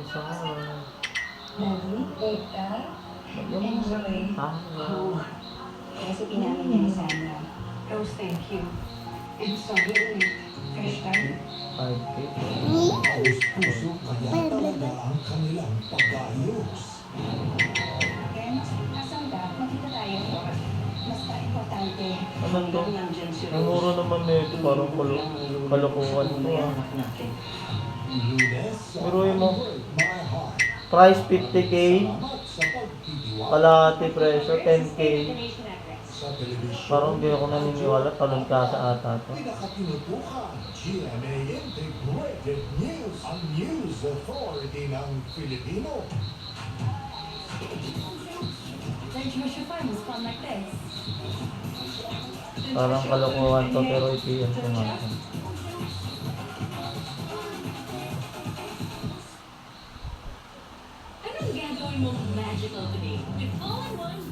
Sarap. Daddy, Eka, enjoy. Sarap. Recipe namin yan sa Sandra. Rose, thank you. And sorry ulit. Fresh time. 5K. Taos-puso kaya talaga ang kanilang pag-aayos. And, asanda, makita tayo. Basta importante. Ano to? Ang mura naman nito. Parang kalokohan to ah. Lunes, Biruin mo. my heart. Price 50K. Salamat sa pagtitiwala Kalahati presyo 10K. sa telebisyon. Parang hindi ako naniniwala. Talon ka sa ata to. Pinakatinutukan, GMA Integrated News, ang news authority ng Filipino. Parang kalokohan to pero ipiyan ko nga. Anong gagawin mong magical today with all-in-one